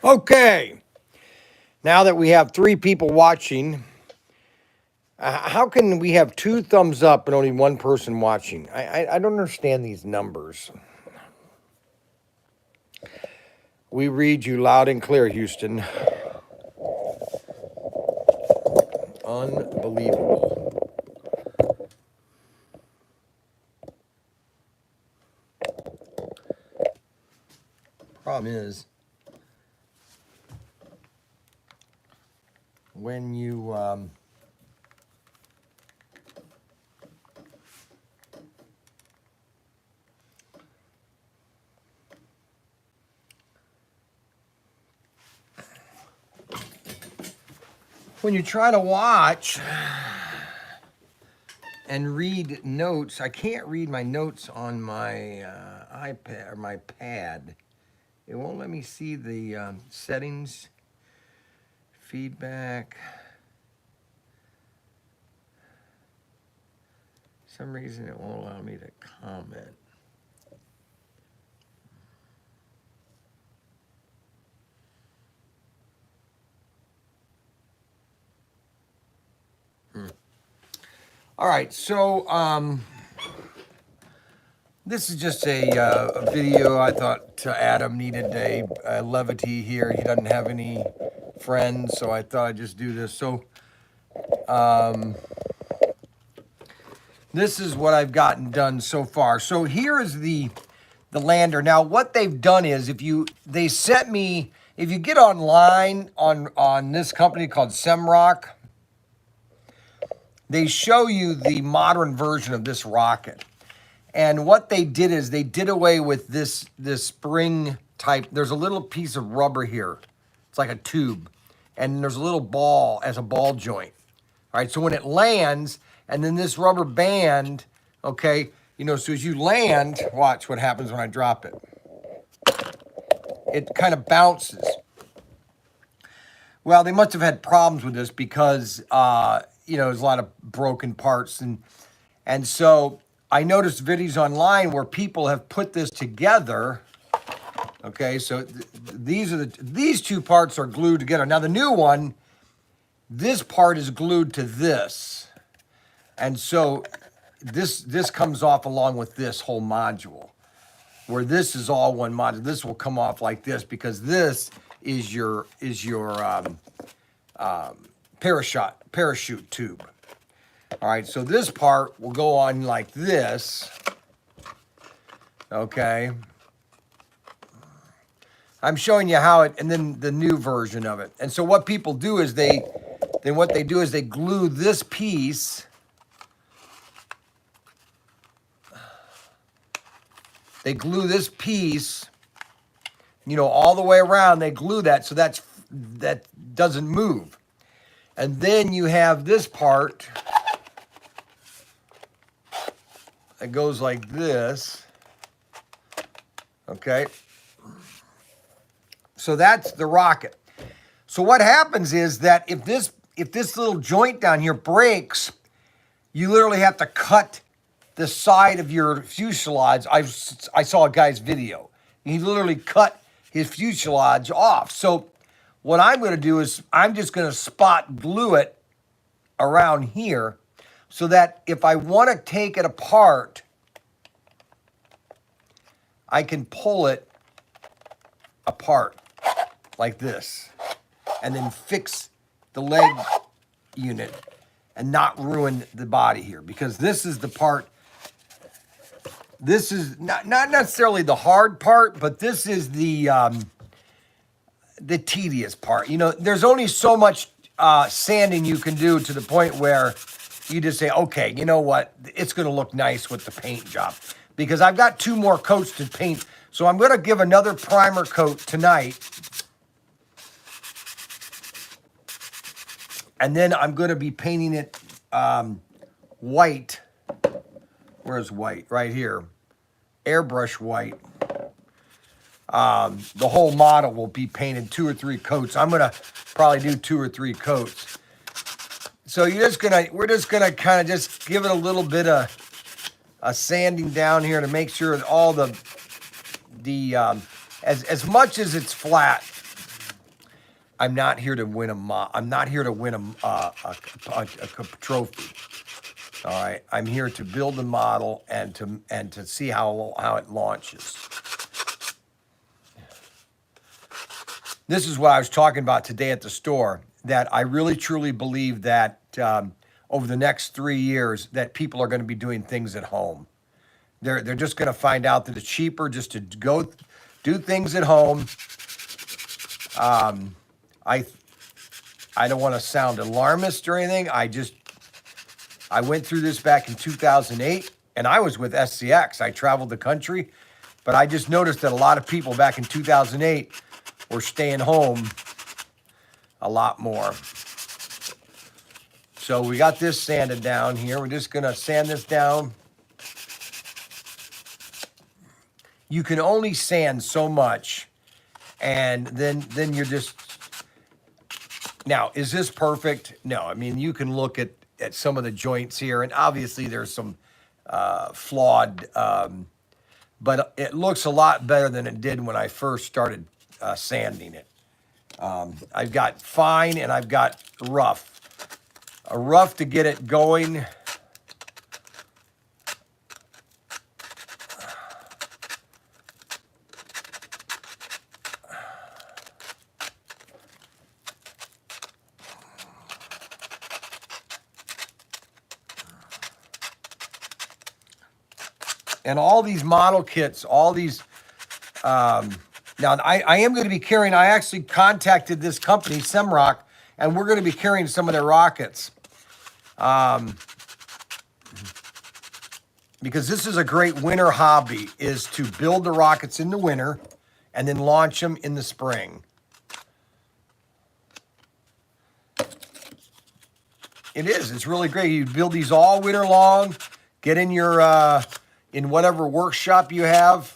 Okay, now that we have 3 people watching, how can we have 2 thumbs up and only 1 person watching? I don't understand these numbers. We read you loud and clear, Houston. Unbelievable. Problem is, when you try to watch and read notes, I can't read my notes on my iPad or my pad. It won't let me see the settings, feedback. For some reason it won't allow me to comment. All right, so this is just a video. I thought Adam needed a levity here. He doesn't have any friends, so I thought I'd just do this. So this is what I've gotten done so far. So here is the lander. Now what they've done is if you get online on this company called Semrock, they show you the modern version of this rocket. And what they did is they did away with this spring type. There's a little piece of rubber here. It's like a tube. And there's a little ball as a ball joint. All right, so when it lands, and then this rubber band, okay, so as you land, watch what happens when I drop it. It kind of bounces. Well, they must have had problems with this because, there's a lot of broken parts. And so I noticed videos online where people have put this together. Okay, so these 2 parts are glued together. Now the new one, this part is glued to this. And so this comes off along with this whole module. Where this is all one module. This will come off like this because this is your parachute tube. All right, so this part will go on like this. Okay. I'm showing you how it, and then the new version of it. And so what people do is they glue this piece. They glue this piece, all the way around. They glue that so that doesn't move. And then you have this part that goes like this. Okay. So that's the rocket. So what happens is that if this little joint down here breaks, you literally have to cut the side of your fuselage. I saw a guy's video. He literally cut his fuselage off. So what I'm going to do is I'm just going to spot glue it around here so that if I want to take it apart, I can pull it apart like this and then fix the leg unit and not ruin the body here, because this is the part. This is not necessarily the hard part, but this is the tedious part. There's only so much sanding you can do to the point where you just say, okay, you know what? It's going to look nice with the paint job, because I've got 2 more coats to paint. So I'm going to give another primer coat tonight. And then I'm going to be painting it white. Where's white? Right here. Airbrush white. The whole model will be painted 2 or 3 coats. I'm going to probably do 2 or 3 coats. So we're just going to kind of just give it a little bit of a sanding down here to make sure that all as much as it's flat, I'm not here to win I'm not here to win a trophy. All right, I'm here to build a model and to see how it launches. This is what I was talking about today at the store, that I really truly believe that over the next 3 years that people are going to be doing things at home. They're just going to find out that it's cheaper just to go do things at home. I don't want to sound alarmist or anything. I went through this back in 2008, and I was with SCX. I traveled the country, but I just noticed that a lot of people back in 2008 were staying home a lot more. So we got this sanded down here. We're just going to sand this down. You can only sand so much, and then you're just... Now, is this perfect? No. I mean, you can look at some of the joints here, and obviously there's some flawed, but it looks a lot better than it did when I first started sanding it. I've got fine and I've got rough. A rough to get it going. And all these model kits, all these, now I am going to be carrying, I actually contacted this company, Semrock, and we're going to be carrying some of their rockets. Because this is a great winter hobby, is to build the rockets in the winter and then launch them in the spring. It is, it's really great. You build these all winter long, get in your, in whatever workshop you have.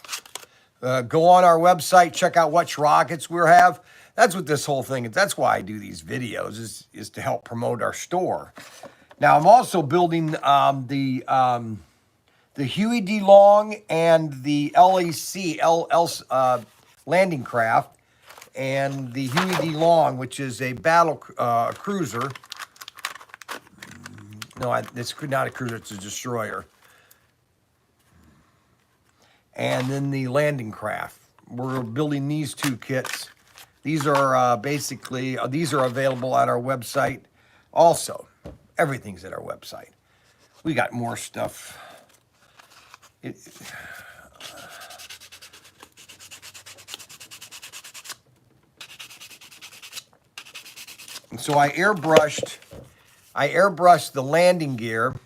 Go on our website, check out which rockets we have. That's what this whole thing is. That's why I do these videos, is to help promote our store. Now, I'm also building the Huey D. Long and the LAC landing craft, and the Huey D. Long, which is a battle cruiser. No, it's not a cruiser, it's a destroyer. And then the landing craft. We're building these two kits. These are basically, these are available at our website. Also, everything's at our website. We got more stuff. So I airbrushed the landing gear.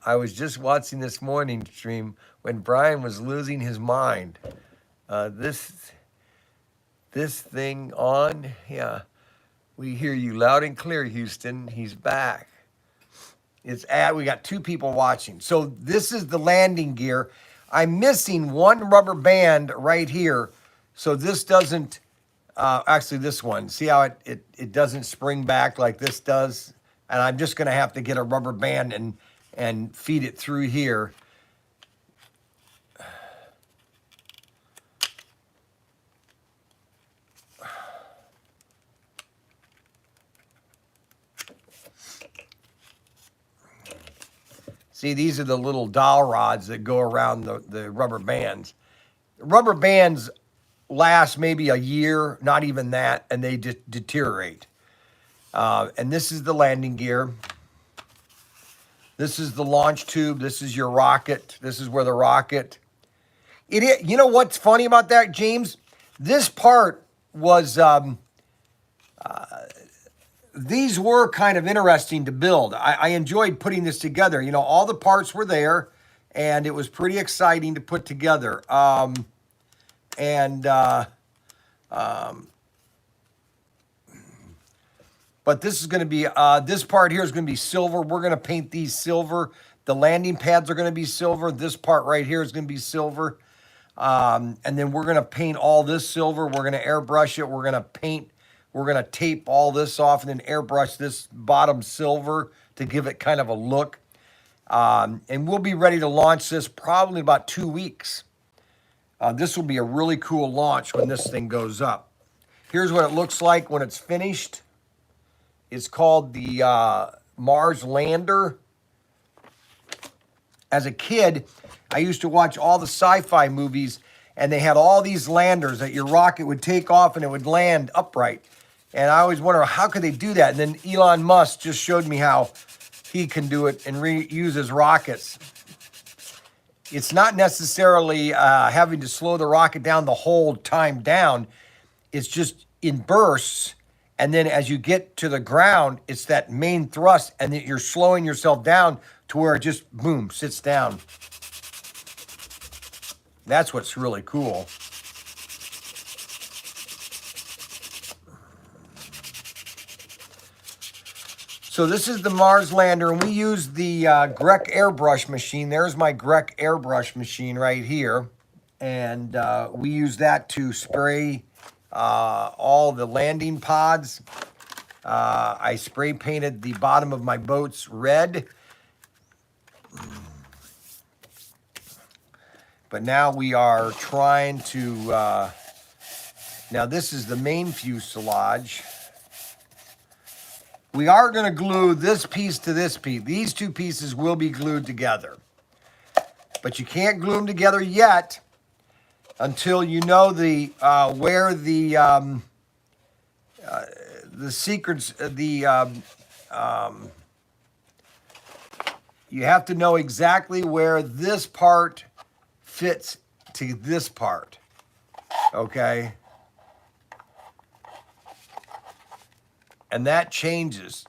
I was just watching this morning stream when Brian was losing his mind. This thing on, yeah. We hear you loud and clear, Houston. He's back. We got 2 people watching. So this is the landing gear. I'm missing one rubber band right here. So this doesn't, actually this one, see how it doesn't spring back like this does? And I'm just gonna have to get a rubber band and feed it through here. See, these are the little dowel rods that go around the rubber bands. Rubber bands last maybe a year, not even that, and they just deteriorate. And this is the landing gear. This is the launch tube. This is your rocket. This is where the rocket. You know what's funny about that, James? This part was, these were kind of interesting to build. I enjoyed putting this together. You know, all the parts were there, and it was pretty exciting to put together. But this is going to be, this part here is going to be silver. We're going to paint these silver. The landing pads are going to be silver. This part right here is going to be silver. And then we're going to paint all this silver. We're going to airbrush it. We're going to paint. We're going to tape all this off and then airbrush this bottom silver to give it kind of a look. And we'll be ready to launch this probably about 2 weeks. This will be a really cool launch when this thing goes up. Here's what it looks like when it's finished. It's called the Mars Lander. As a kid, I used to watch all the sci-fi movies, and they had all these landers that your rocket would take off and it would land upright. And I always wonder, how could they do that? And then Elon Musk just showed me how he can do it and reuse his rockets. It's not necessarily having to slow the rocket down the whole time down. It's just in bursts. And then as you get to the ground, it's that main thrust, and that you're slowing yourself down to where it just, boom, sits down. That's what's really cool. So this is the Mars Lander, and we use the Grec airbrush machine. There's my Grec airbrush machine right here. And we use that to spray all the landing pods. I spray painted the bottom of my boats red. But now we are trying to, now this is the main fuselage. We are going to glue this piece to this piece. These two pieces will be glued together. But you can't glue them together yet until you know the where the secrets, you have to know exactly where this part fits to this part, okay? And that changes.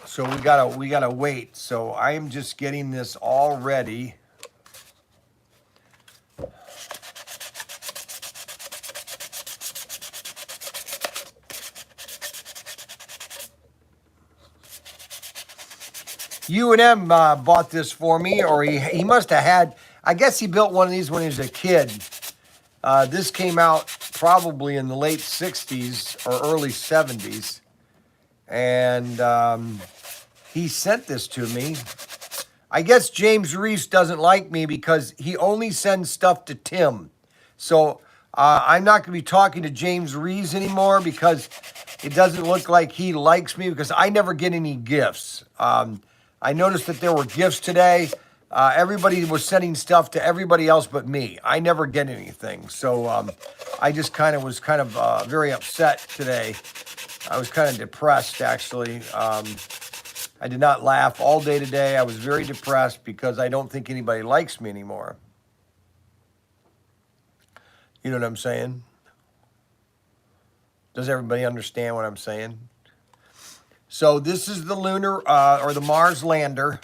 So we gotta wait. So I am just getting this all ready. U&M bought this for me, or he must have had, I guess he built one of these when he was a kid. This came out probably in the late 60s or early 70s. And he sent this to me. I guess James Reese doesn't like me because he only sends stuff to Tim. So I'm not going to be talking to James Reese anymore because it doesn't look like he likes me, because I never get any gifts. I noticed that there were gifts today. Everybody was sending stuff to everybody else but me. I never get anything. So I just was very upset today. I was kind of depressed, actually. I did not laugh all day today. I was very depressed because I don't think anybody likes me anymore. You know what I'm saying? Does everybody understand what I'm saying? So this is the lunar, or the Mars Lander.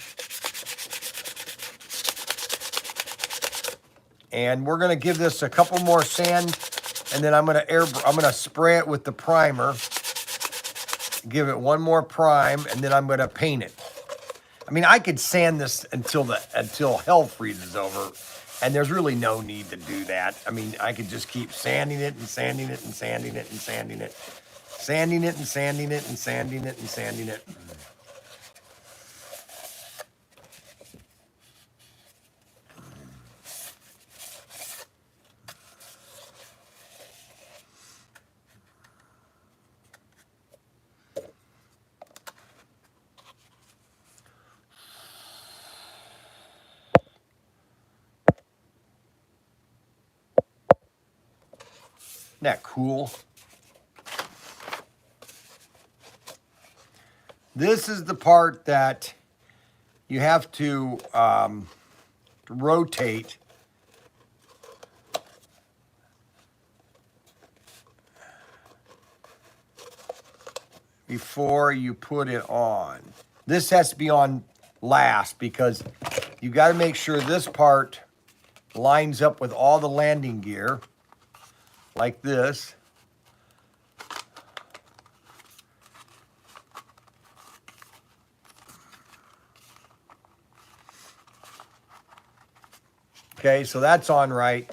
And we're going to give this a couple more sand, and then I'm going to spray it with the primer. Give it one more prime, and then I'm going to paint it. I mean, I could sand this until hell freezes over, and there's really no need to do that. I mean, I could just keep sanding it and sanding it and sanding it and sanding it. Sanding it and sanding it and sanding it and sanding it. Isn't that cool? This is the part that you have to rotate before you put it on. This has to be on last because you got to make sure this part lines up with all the landing gear, like this. Okay, so that's on right.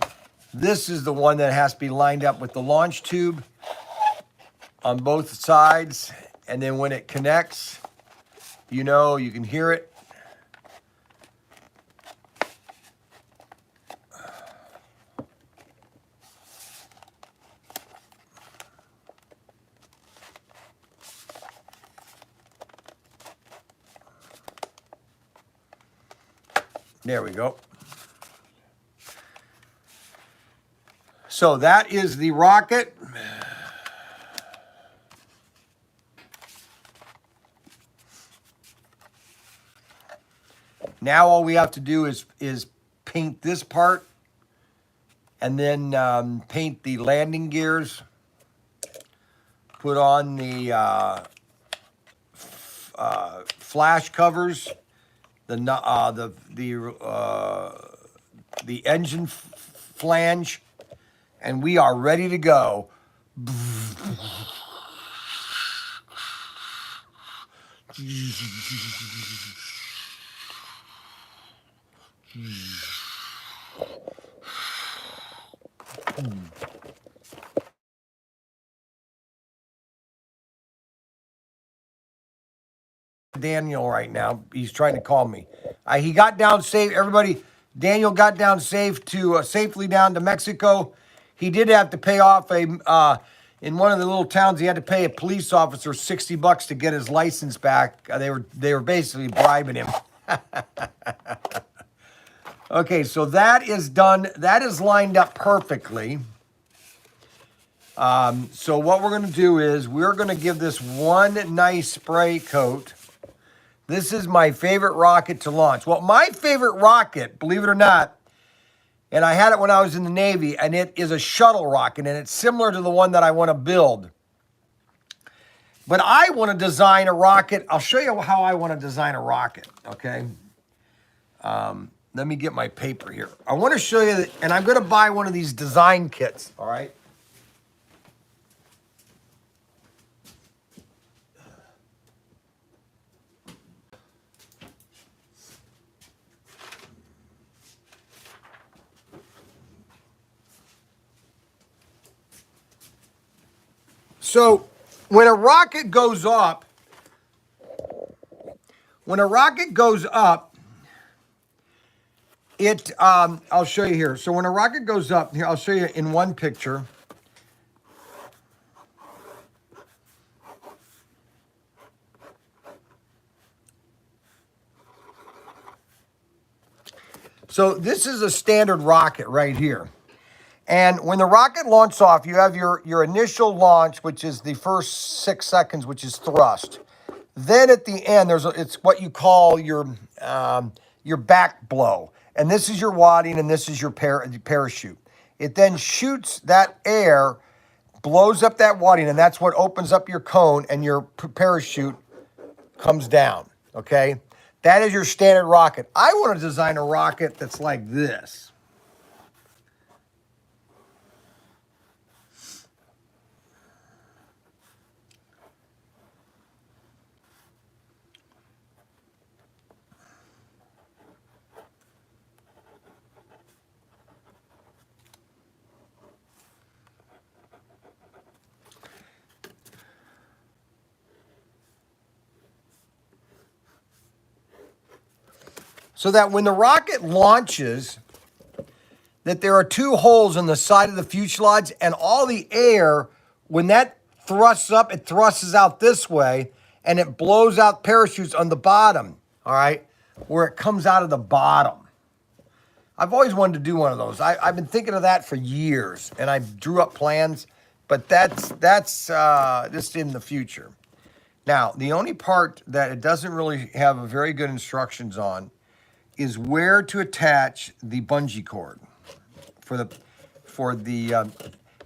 This is the one that has to be lined up with the launch tube on both sides. And then when it connects, you know, you can hear it. There we go. So that is the rocket. Now all we have to do is paint this part, and then paint the landing gears. Put on the flash covers, the engine flange, and we are ready to go. Daniel right now. He's trying to call me. He got down safe. Everybody, Daniel got down safe to safely down to Mexico. He did have to pay off in one of the little towns. He had to pay a police officer $60 to get his license back. They were basically bribing him. Okay, so that is done. That is lined up perfectly. So what we're going to do is we're going to give this one nice spray coat. This is my favorite rocket to launch. Well, my favorite rocket, believe it or not, and I had it when I was in the Navy, and it is a shuttle rocket, and it's similar to the one that I want to build. But I want to design a rocket. I'll show you how I want to design a rocket, okay? Let me get my paper here. I want to show you, that, and I'm going to buy one of these design kits, all right? So when a rocket goes up, I'll show you here. So when a rocket goes up, here, I'll show you in one picture. So this is a standard rocket right here. And when the rocket launches off, you have your initial launch, which is the first 6 seconds, which is thrust. Then at the end, it's what you call your back blow. And this is your wadding, and this is your parachute. It then shoots that air, blows up that wadding, and that's what opens up your cone, and your parachute comes down, okay? That is your standard rocket. I want to design a rocket that's like this. So that when the rocket launches, that there are two holes in the side of the fuselage, and all the air, when that thrusts up, it thrusts out this way, and it blows out parachutes on the bottom, all right, where it comes out of the bottom. I've always wanted to do one of those. I've been thinking of that for years, and I drew up plans, but that's just in the future. Now, the only part that it doesn't really have a very good instructions on is where to attach the bungee cord.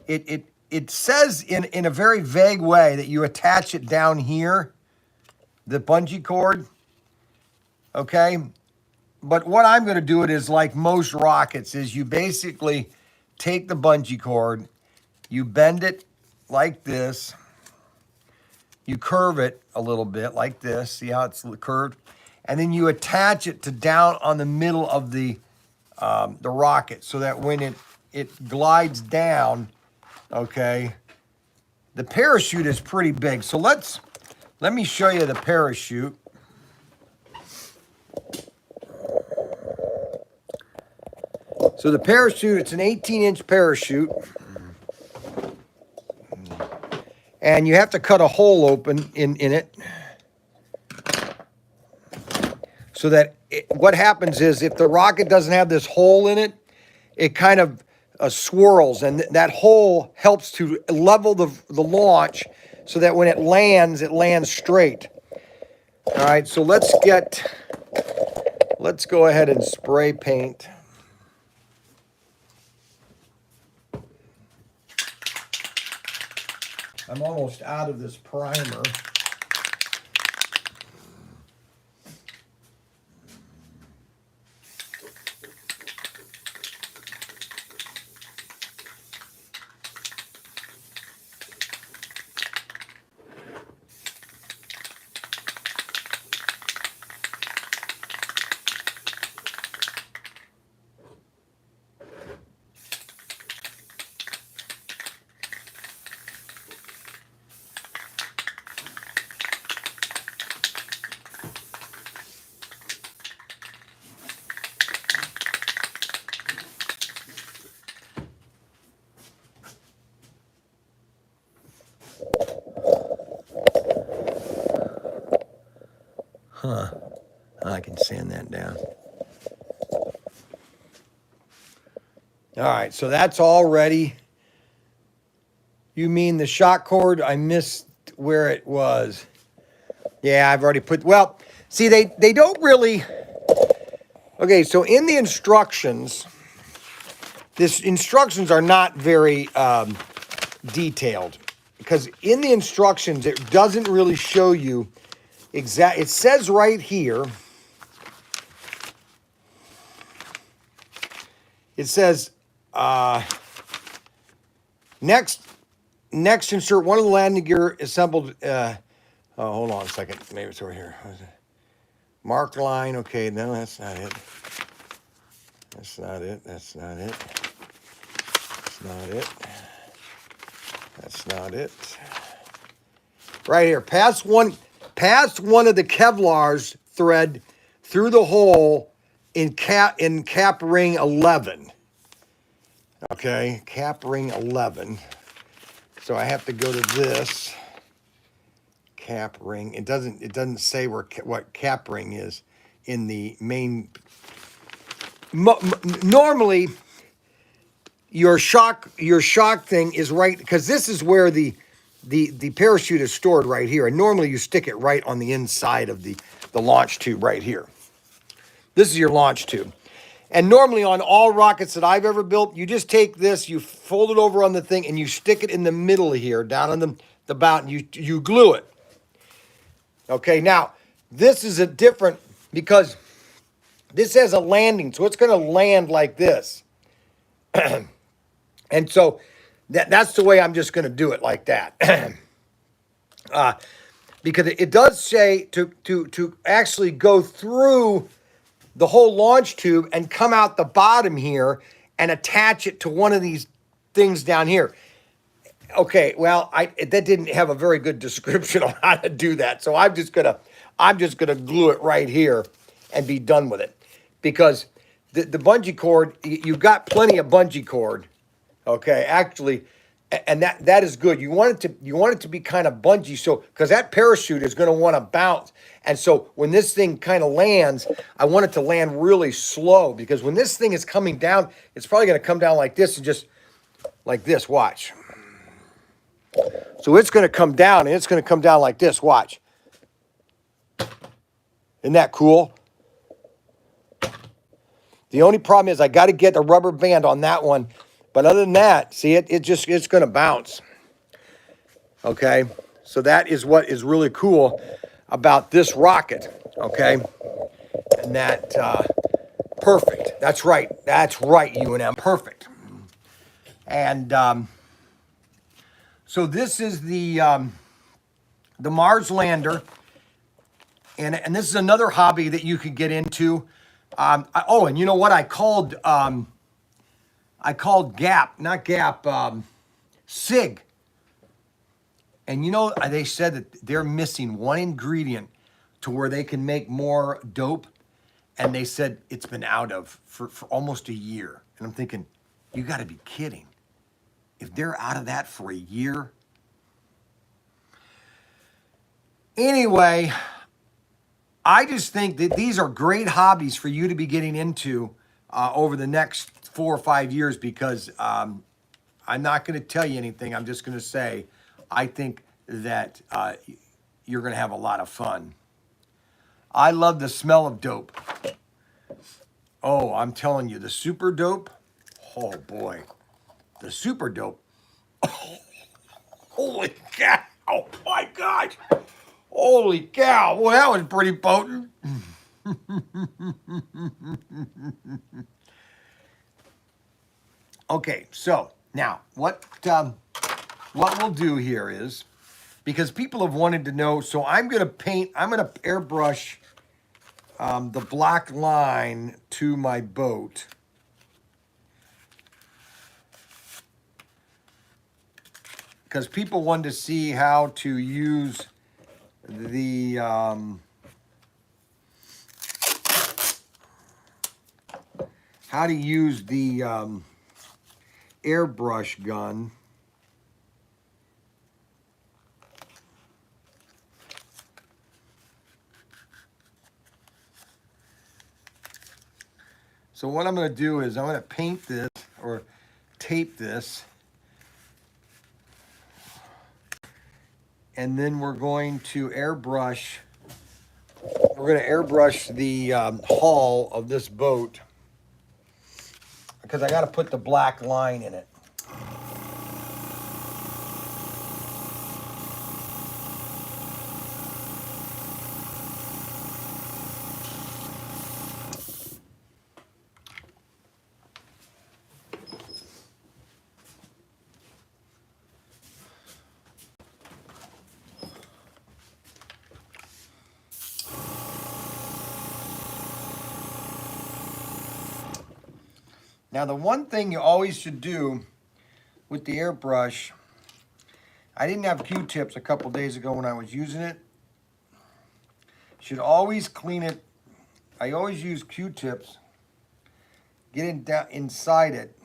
It says in a very vague way that you attach it down here, the bungee cord, okay? But what I'm going to do it is like most rockets, is you basically take the bungee cord, you bend it like this, you curve it a little bit like this, see how it's curved? And then you attach it to down on the middle of the rocket, so that when it glides down, okay, the parachute is pretty big. So let me show you the parachute. So the parachute, it's an 18-inch parachute. And you have to cut a hole open in it. so that what happens is if the rocket doesn't have this hole in it, it kind of swirls, and that hole helps to level the launch so that when it lands straight. All right, so let's go ahead and spray paint. I'm almost out of this primer. Huh. I can sand that down. All right, so that's all ready. You mean the shock cord? I missed where it was. Yeah, I've already put, well, see, they don't really, okay, so in the instructions, instructions are not very detailed, because in the instructions, it doesn't really show you it says right here, it says, next insert one of the landing gear assembled, oh, hold on a second, maybe it's over here. Mark line, okay, no, that's not it. That's not it, that's not it. That's not it. That's not it. Right here, pass one of the Kevlar's thread through the hole in cap ring 11. Okay, cap ring 11. So I have to go to this cap ring. It doesn't say what cap ring is in the main. Normally, your shock thing is right, because this is where the parachute is stored right here, and normally you stick it right on the inside of the launch tube right here. This is your launch tube. And normally on all rockets that I've ever built, you just take this, you fold it over on the thing, and you stick it in the middle here, down on the bout, and you glue it. Okay, now, this is a different, because this has a landing, so it's going to land like this. And so that's the way I'm just going to do it, like that. Because it does say to actually go through the whole launch tube and come out the bottom here and attach it to one of these things down here. Okay, well, that didn't have a very good description on how to do that, so I'm just gonna glue it right here and be done with it, because the bungee cord, you've got plenty of bungee cord. Okay, actually, and that is good. You want it to be kind of bungee, so because that parachute is going to want to bounce, and so when this thing kind of lands, I want it to land really slow, because when this thing is coming down, it's probably going to come down like this, and just like this. Watch. So it's going to come down, and it's going to come down like this. Watch. Isn't that cool? The only problem is I got to get the rubber band on that one. But other than that, see, it's going to bounce. Okay, so that is what is really cool about this rocket. Okay, and that perfect. That's right, UNM, perfect. And so this is the Mars lander, and this is another hobby that you could get into. And you know what I called SIG. And you know, they said that they're missing one ingredient to where they can make more dope. And they said it's been out of for almost a year. And I'm thinking, you got to be kidding. If they're out of that for a year. Anyway, I just think that these are great hobbies for you to be getting into over the next 4 or 5 years because I'm not going to tell you anything. I'm just going to say I think that you're going to have a lot of fun. I love the smell of dope. Oh, I'm telling you, the super dope. Oh boy, the super dope. Holy cow! Oh my gosh! Holy cow! Well, that was pretty potent. Okay, so now what we'll do here is, because people have wanted to know, so I'm gonna airbrush the black line to my boat. Because people wanted to see how to use the airbrush gun. So what I'm going to do is I'm going to paint this or tape this. And then we're going to airbrush the hull of this boat because I got to put the black line in it. Now, the one thing you always should do with the airbrush, I didn't have Q-tips a couple days ago when I was using it. Should always clean it. I always use Q-tips, get it down inside it.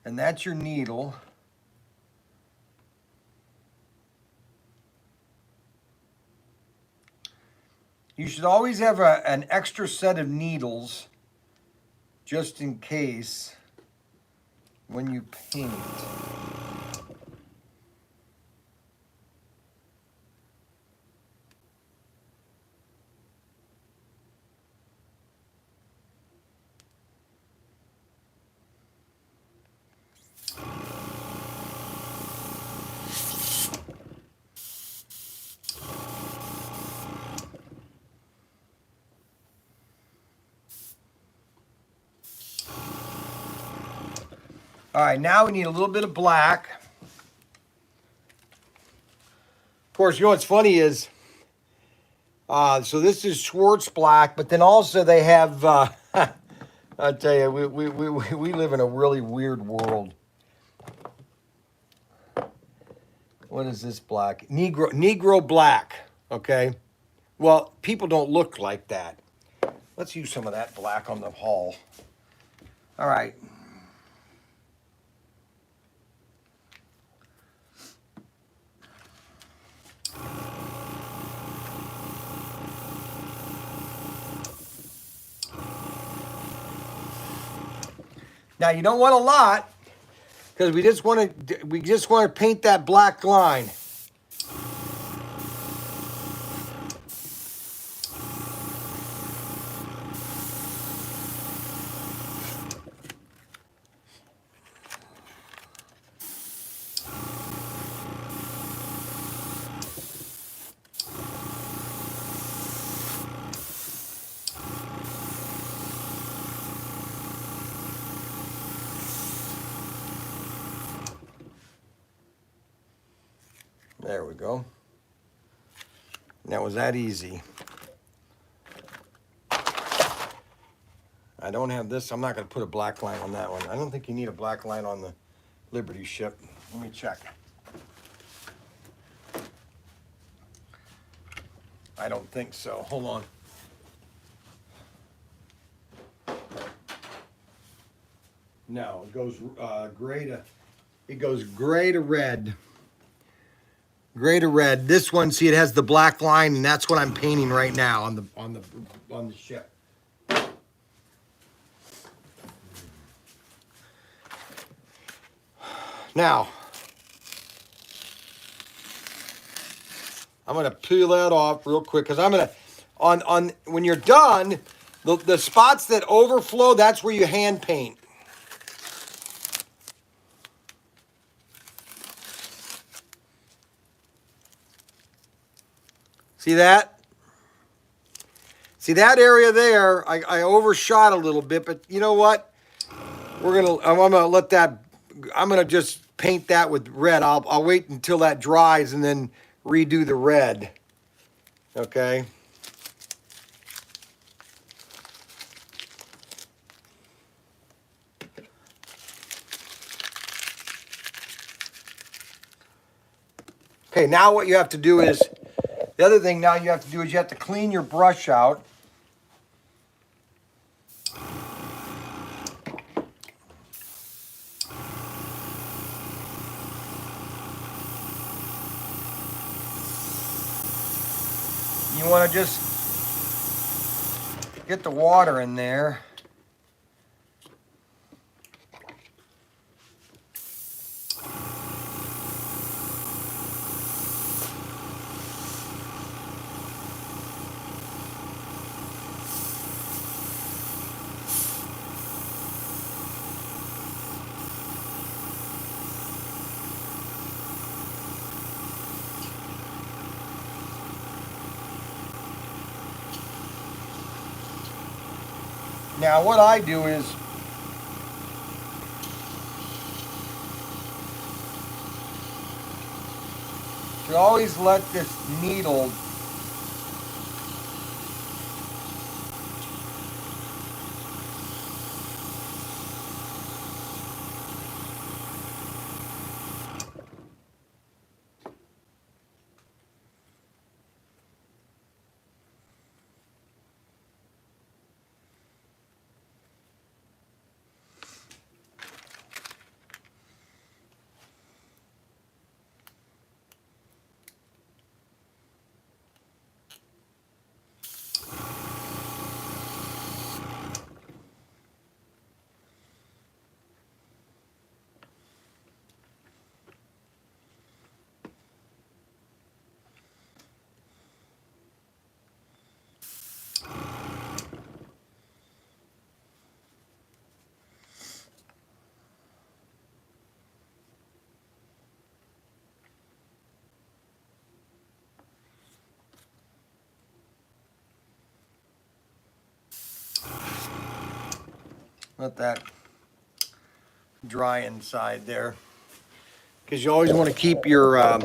And that's your needle. You should always have an extra set of needles just in case when you paint. All right, now we need a little bit of black. Of course, you know what's funny is, so this is Schwartz black, but then also they have, I tell you, we live in a really weird world. What is this black? Negro black, okay? Well, people don't look like that. Let's use some of that black on the hull. All right. Now you don't want a lot because we just want to paint that black line. There we go. And that was that easy. I don't have this. I'm not going to put a black line on that one. I don't think you need a black line on the Liberty ship. Let me check. I don't think so. Hold on. No, it goes gray to red. Gray to red. This one, see, it has the black line, and that's what I'm painting right now on the ship. Now, I'm gonna peel that off real quick because I'm gonna on when you're done, the spots that overflow, that's where you hand paint. See that? See that area there? I overshot a little bit, but you know what? I'm gonna let that. I'm gonna just paint that with red. I'll wait until that dries and then redo the red. Okay. Okay, now what you have to do is, the other thing now you have to do is you have to clean your brush out. You want to just get the water in there. Now what I do is to always let this needle let that dry inside there, because you always want to keep your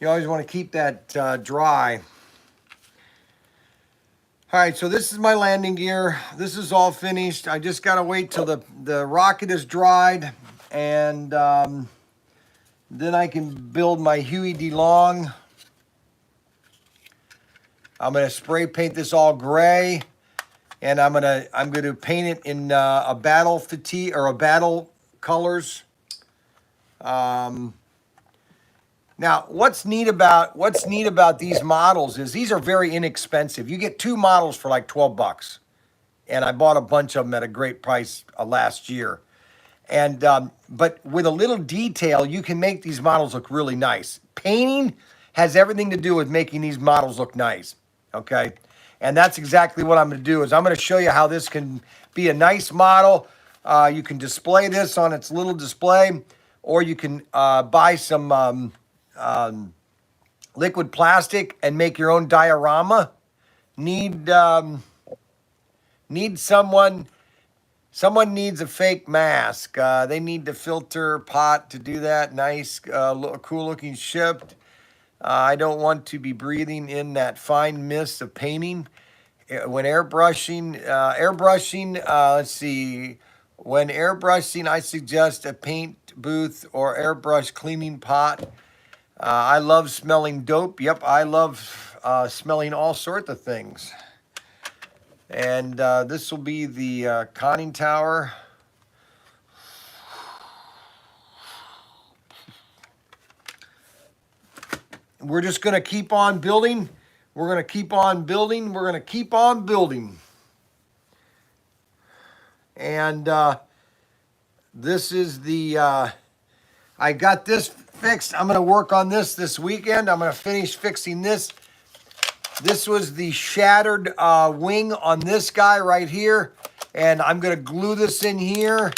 that dry. All right, so this is my landing gear. This is all finished. I just gotta wait till the rocket is dried, and then I can build my Huey DeLong. I'm gonna spray paint this all gray, and I'm gonna paint it in a battle fatigue or a battle colors. Now, what's neat about these models is these are very inexpensive. You get 2 models for like 12 bucks, and I bought a bunch of them at a great price last year. And but with a little detail, you can make these models look really nice. Painting has everything to do with making these models look nice. Okay, and that's exactly what I'm going to do. Is I'm going to show you how this can be a nice model. You can display this on its little display, or you can buy some liquid plastic and make your own diorama. Need someone needs a fake mask. They need the filter pot to do that. Nice, cool looking ship. I don't want to be breathing in that fine mist of painting. When airbrushing, let's see. When airbrushing, I suggest a paint booth or airbrush cleaning pot. I love smelling dope. Yep, I love smelling all sorts of things. And this will be the conning tower. We're just going to keep on building. We're going to keep on building. We're going to keep on building. And this is the, I got this fixed. I'm going to work on this weekend. I'm going to finish fixing this. This was the shattered wing on this guy right here. And I'm going to glue this in here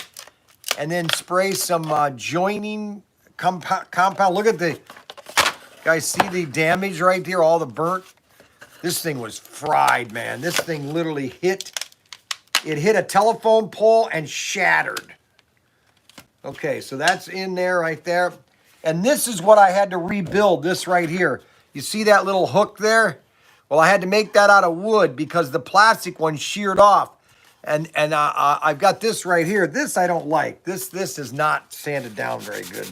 and then spray some joining compound. Look at the, guys, see the damage right here, all the burnt? This thing was fried, man. This thing literally hit a telephone pole and shattered. Okay, so that's in there right there. And this is what I had to rebuild, this right here. You see that little hook there? Well, I had to make that out of wood because the plastic one sheared off. And I've got this right here. This I don't like. This is not sanded down very good.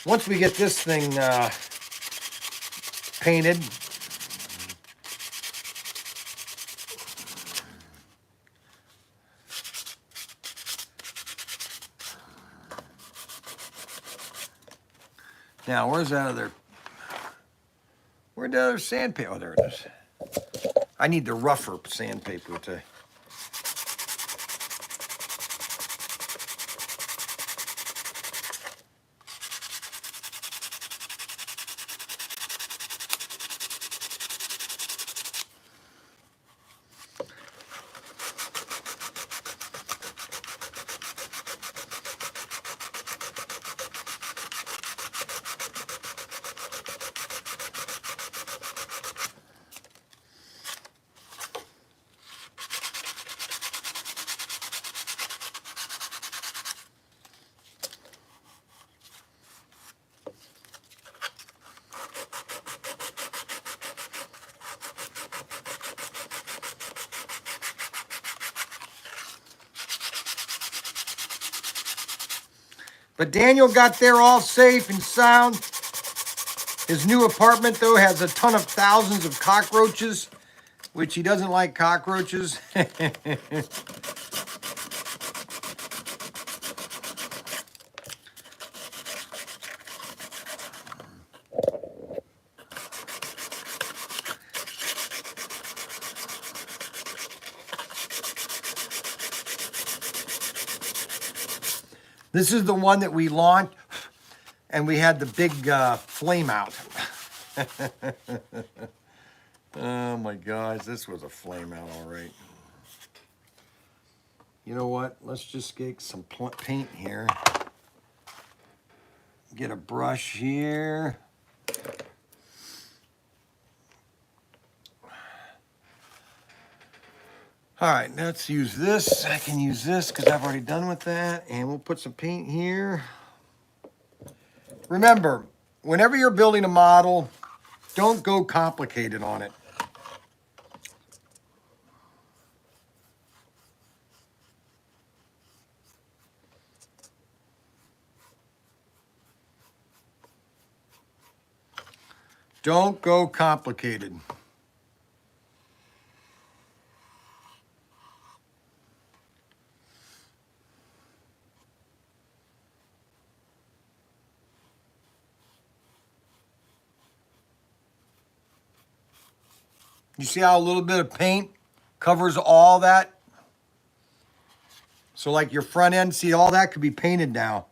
Once we get this thing painted, now where's that other? Where'd the other sandpaper? Oh, there it is. I need the rougher sandpaper to. But Daniel got there all safe and sound. His new apartment, though, has a ton of thousands of cockroaches, which he doesn't like cockroaches. This is the one that we launched, and we had the big flame out. Oh my gosh, this was a flame out, all right. You know what? Let's just get some paint here. Get a brush here. All right, let's use this. I can use this because I've already done with that. And we'll put some paint here. Remember, whenever you're building a model, don't go complicated on it. Don't go complicated. You see how a little bit of paint covers all that? So like your front end, see all that could be painted now.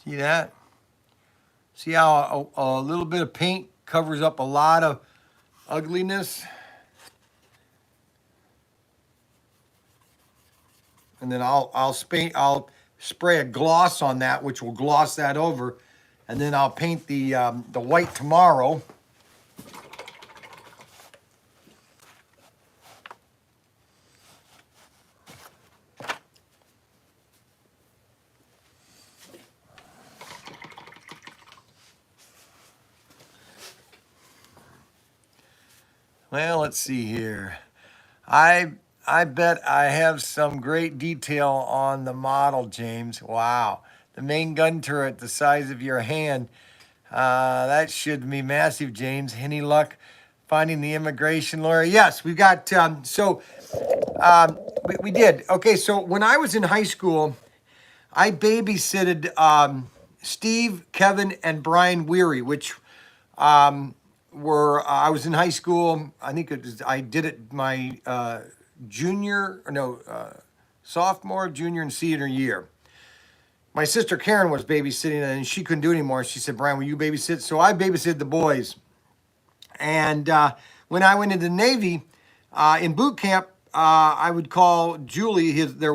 See that? See how a little bit of paint covers up a lot of ugliness? And then I'll spray a gloss on that, which will gloss that over, and then I'll paint the white tomorrow. Well, let's see here. I bet I have some great detail on the model, James. Wow. The main gun turret the size of your hand. That should be massive, James. Any luck finding the immigration lawyer? Yes, we got, we did. Okay, so when I was in high school, I babysitted Steve, Kevin, and Brian Weary, which I was in high school. I think I did it my sophomore, junior, and senior year. My sister Karen was babysitting, and she couldn't do it anymore. She said, "Brian, will you babysit?" So I babysitted the boys. And when I went into the Navy in boot camp, I would call Julie, their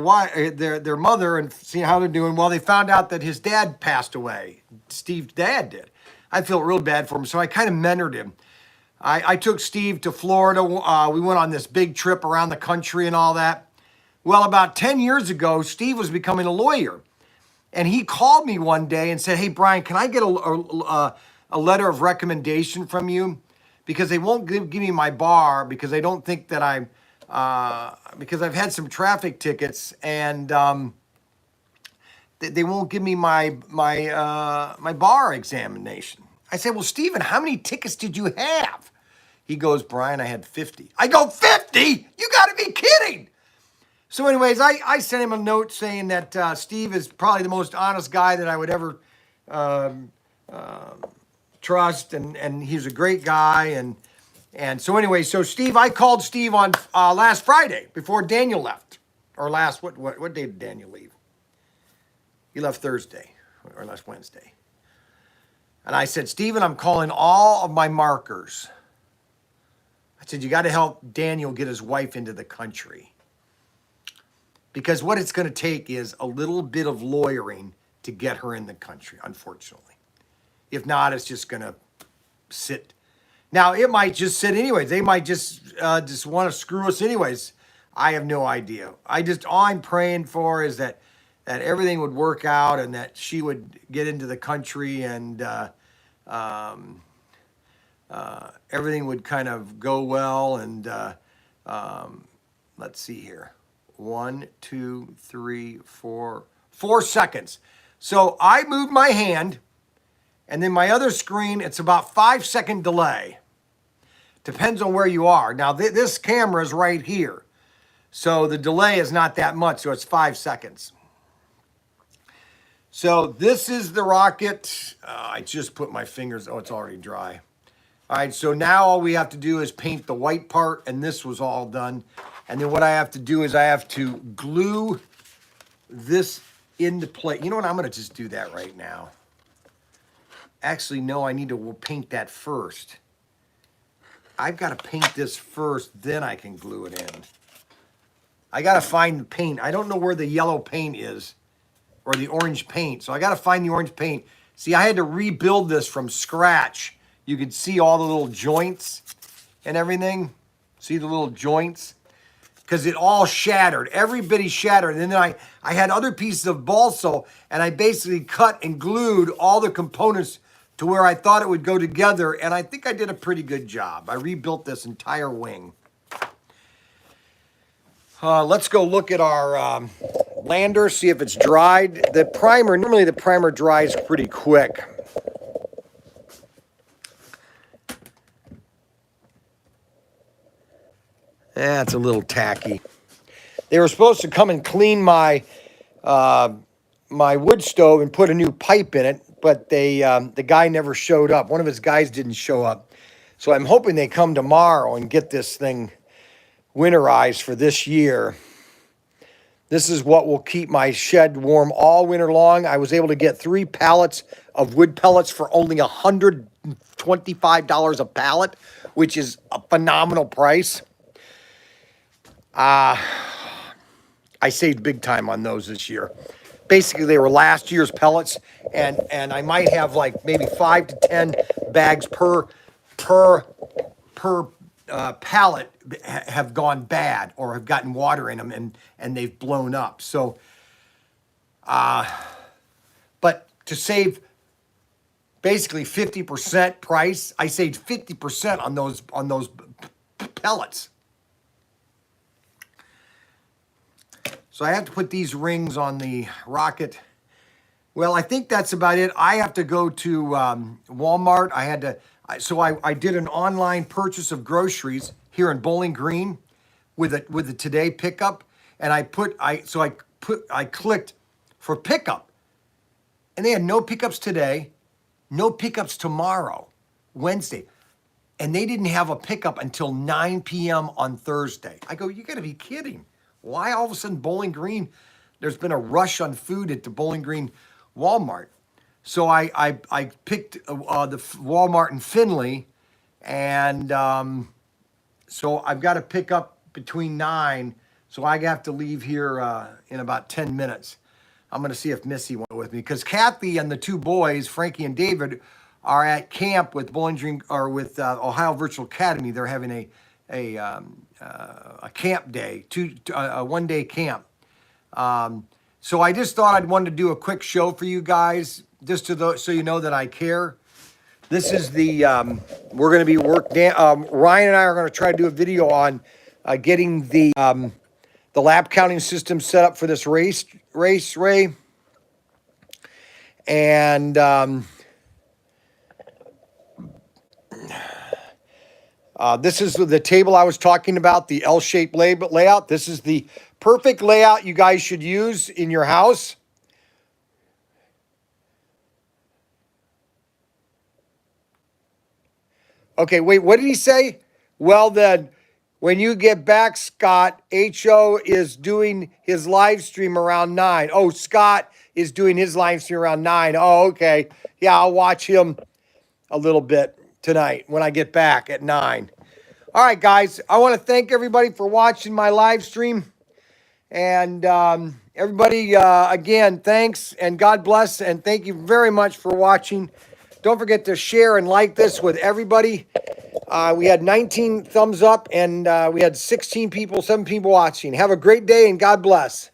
mother, and see how they're doing. Well, they found out that his dad passed away. Steve's dad did. I felt real bad for him, so I kind of mentored him. I took Steve to Florida. We went on this big trip around the country and all that. Well, about 10 years ago, Steve was becoming a lawyer. And he called me one day and said, "Hey, Brian, can I get a letter of recommendation from you? Because they won't give me my bar because they don't think that because I've had some traffic tickets and they won't give me my bar examination." I said, "Well, Stephen, how many tickets did you have?" He goes, "Brian, I had 50. I go, 50? You got to be kidding. So anyways, I sent him a note saying that Steve is probably the most honest guy that I would ever trust, and he's a great guy. And so anyway, so Steve, I called Steve on last Friday before Daniel left. Or what day did Daniel leave? He left Thursday, or last Wednesday. And I said, "Steven, I'm calling all of my markers." I said, "You got to help Daniel get his wife into the country. Because what it's going to take is a little bit of lawyering to get her in the country, unfortunately. If not, it's just going to sit. Now, it might just sit anyways. They might just want to screw us anyways. I have no idea. All I'm praying for is that everything would work out and that she would get into the country and everything would kind of go well. And let's see here. 1, 2, 3, 4 seconds. So I move my hand, and then my other screen, it's about 5-second delay. Depends on where you are. Now, this camera is right here. So the delay is not that much, so it's 5 seconds. So this is the rocket. I just put my fingers, it's already dry. All right, so now all we have to do is paint the white part, and this was all done. And then what I have to do is I have to glue this into place. You know what? I'm going to just do that right now. Actually, no, I need to paint that first. I've got to paint this first, then I can glue it in. I got to find the paint. I don't know where the yellow paint is or the orange paint. So I got to find the orange paint. See, I had to rebuild this from scratch. You can see all the little joints and everything. See the little joints? Because it all shattered. Every bitty shattered. And then I had other pieces of balsa, and I basically cut and glued all the components to where I thought it would go together, and I think I did a pretty good job. I rebuilt this entire wing. Let's go look at our lander, see if it's dried. Normally the primer dries pretty quick. That's a little tacky. They were supposed to come and clean my my wood stove and put a new pipe in it, but the guy never showed up. One of his guys didn't show up. So I'm hoping they come tomorrow and get this thing winterized for this year. This is what will keep my shed warm all winter long. I was able to get 3 pallets of wood pellets for only $125 a pallet, which is a phenomenal price. I saved big time on those this year. Basically, they were last year's pellets, and I might have like maybe 5 to 10 bags per pallet have gone bad or have gotten water in them and they've blown up. So, but to save basically 50% price, I saved 50% on those pellets. So I have to put these rings on the rocket. Well, I think that's about it. I have to go to Walmart. I did an online purchase of groceries here in Bowling Green with a today pickup, and I clicked for pickup, and they had no pickups today, no pickups tomorrow, Wednesday, and they didn't have a pickup until 9 p.m. on Thursday. I go, you got to be kidding! Why all of a sudden Bowling Green? There's been a rush on food at the Bowling Green Walmart. So I picked the Walmart in Findlay, and so I've got to pick up between 9. So I have to leave here in about 10 minutes. I'm going to see if Missy went with me, because Kathy and the 2 boys, Frankie and David, are at camp with Bowling Green or with Ohio Virtual Academy. They're having a camp day, a 1-day camp. So I just thought I'd want to do a quick show for you guys, just so you know that I care. This is the, we're going to be Ryan and I are going to try to do a video on getting the lap counting system set up for this race, Ray. And this is the table I was talking about, the L-shaped layout. This is the perfect layout you guys should use in your house. Okay, wait, what did he say? Well, then, when you get back, Scott, H.O. is doing his live stream around 9. Oh, Scott is doing his live stream around 9. Oh, okay. Yeah, I'll watch him a little bit tonight when I get back at 9. All right, guys, I want to thank everybody for watching my live stream. And everybody, again, thanks and God bless. And thank you very much for watching. Don't forget to share and like this with everybody. We had 19 thumbs up, and we had 7 people watching. Have a great day, and God bless.